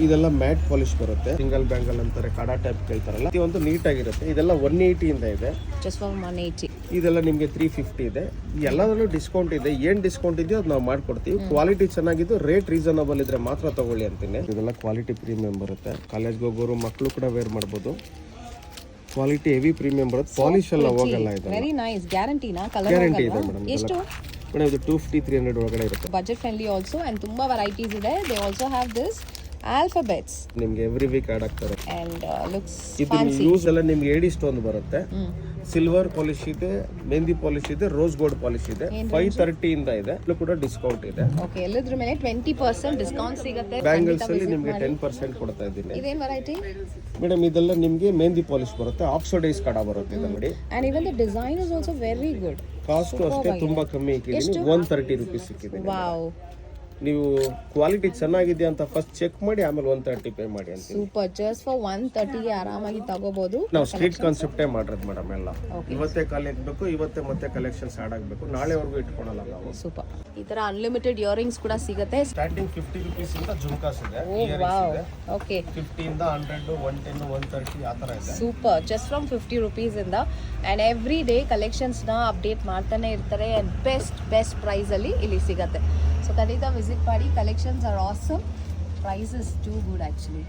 ಇದೆಲ್ಲ mat polish ಬರುತ್ತೆ, single bangle ಅಂತಾರೆ, ಕಡಾ ಟೈಪ್ ಕೇಳ್ತಾರಲ್ಲ, ಇದು ನೀಟ್ ಆಗಿರುತ್ತೆ. ಇದೆಲ್ಲ 180 ಇಂದ ಇದೆ, ಜಸ್ಟ್ ಫಾರ್ 180. ಇದೆಲ್ಲ ನಿಮಗೆ 350 ಇದೆ. ಎಲ್ಲದರಲ್ಲೂ ಡಿಸ್ಕೌಂಟ್ ಇದೆ. ಏನ್ ಡಿಸ್ಕೌಂಟ್ ಇದೆಯೋ ಅದು ನಾವು ಮಾಡ್ಕೊಡ್ತೀವಿ. ಕ್ವಾಲಿಟಿ ಚೆನ್ನಾಗಿದ್ದು ರೇಟ್ ರೀಸನಬಲ್ ಇದ್ರೆ ಮಾತ್ರ ತಗೊಳ್ಳಿ ಅಂತೀನಿ. ಇದೆಲ್ಲ ಕ್ವಾಲಿಟಿ ಪ್ರೀಮಿಯಂ ಬರುತ್ತೆ, ಕಾಲೇಜ್ಗೆ ಹೋಗೋರು ಮಕ್ಕಳು ಕೂಡ ವೇರ್ ಮಾಡ್ಬೋದು. ಕ್ವಾಲಿಟಿ ಹೆವಿ ಪ್ರೀಮಿಯಂ ಬರುತ್ತೆ, ಪಾಲಿಶ್ ಎಲ್ಲ ಹೋಗಲ್ಲ. ಇದೆ ವೆರಿ ನೈಸ್, ಗ್ಯಾರಂಟಿನಾ? ಕಲರ್ ಗ್ಯಾರಂಟಿ ಇದೆ ಮೇಡಮ್. ಎಷ್ಟು ಮೇಡಮ್ ಇದು 250-300 ಒಳಗಡೆ ಇರುತ್ತೆ. ಬಜೆಟ್ ಫ್ರೆಂಡ್ಲಿ ಆಲ್ಸೋ ಅಂಡ್ ತುಂಬಾ ವೆರೈಟೀಸ್ ಇದೆ. They also have this alphabets ನಿಮ್ಗೆ ಎವ್ರಿ ವೀಕ್ ಆಡ್ ಆಗ್ತಾರೆ. ಅಂಡ್ ಲುಕ್ಸ್ ಇದು ಯೂಸ್ ಎಲ್ಲ ನಿಮ್ಗೆ ಏಡಿ ಸ್ಟೋನ್ ಬರುತ್ತೆ, ಸಿಲ್ವರ್ ಪಾಲಿಶ್ ಇದೆ, ಮೆಹಂದಿ ಪಾಲಿಶ್ ಇದೆ, ರೋಸ್ ಗೋಲ್ಡ್ ಪಾಲಿಶ್ ಇದೆ. 530 ಇಂದ ಇದೆ, ಇದು ಕೂಡ ಡಿಸ್ಕೌಂಟ್ ಇದೆ. ಓಕೆ, ಎಲ್ಲದ್ರ ಮೇಲೆ 20% ಡಿಸ್ಕೌಂಟ್ ಸಿಗುತ್ತೆ. ಬ್ಯಾಂಗಲ್ಸ್ ಅಲ್ಲಿ ನಿಮಗೆ 10% ಕೊಡ್ತಾ ಇದ್ದೀನಿ. ಇದೇನ್ ವೆರೈಟಿ ಮೇಡಮ್? ಇದೆಲ್ಲ ನಿಮಗೆ ಮೆಹಂದಿ ಪಾಲಿಶ್ ಬರುತ್ತೆ, ಆಕ್ಸಿಡೈಸ್ ಕಡ ಬರುತ್ತೆ ಇದು ನೋಡಿ. And even the design is also very good. Cost ಅಷ್ಟೇ ತುಂಬಾ ಕಮ್ಮಿ ಇಕ್ಕಿದ್ದೀನಿ, 130 ರೂಪೀಸ್ ಸಿಕ್ಕಿದೆ. ವಾವ್, ನೀವು ಕ್ವಾಲಿಟಿ ಚೆನ್ನಾಗಿದೆ ಅಂತ ಫಸ್ಟ್ ಚೆಕ್ ಮಾಡಿ ಆಮೇಲೆ 130 ಪೇ ಮಾಡಿ ಅಂತ. ಸೂಪರ್, ಜಸ್ಟ್ ಫಾರ್ 130 ಗೆ ಆರಾಮಾಗಿ ತಗೋಬಹುದು. ನಾವು ಸ್ಟ್ರೀಟ್ ಕಾನ್ಸೆಪ್ಟೇ ಮಾಡಿರೋದು ಮೇಡಮ್. ಎಲ್ಲ ಇವತ್ತೇ ಖಾಲಿ ಆಗ್ಬೇಕು, ಇವತ್ತೇ ಮತ್ತೆ ಕಲೆಕ್ಷನ್ಸ್ ಆಡ್ ಆಗಬೇಕು, ನಾಳೆವರೆಗೂ ಇಟ್ಕೊಳಲ್ಲ ನಾವು. ಸೂಪರ್. ಈ ತರ ಅನ್ಲಿಮಿಟೆಡ್ ಇಯರಿಂಗ್ಸ್ ಕೂಡ ಸಿಗುತ್ತೆ. ಸ್ಟಾರ್ಟಿಂಗ್ 50 ರೂಪೀಸ್ ಇಂದ ಜುಮ್ಕಾಸ್ ಇದೆ. ಓಕೆ, 50 ಇಂದ 100, 110, 130 ಆ ತರ ಇದೆ. ಸೂಪರ್, ಜಸ್ಟ್ ಫ್ರಮ್ 50 ರೂಪೀಸ್ ಇಂದ. ಅಂಡ್ ಎವ್ರಿ ಡೇ ಕಲೆಕ್ಷನ್ಸ್ ನ ಅಪ್ಡೇಟ್ ಮಾಡ್ತಾನೆ ಇರ್ತಾರೆ. ಅಂಡ್ ಬೆಸ್ಟ್ ಪ್ರೈಸ್ ಅಲ್ಲಿ ಇಲ್ಲಿ ಸಿಗತ್ತೆ. ಸೊ ಖಂಡಿತ ವಿಸಿಟ್ ಮಾಡಿ. Collections are awesome, price is too good actually.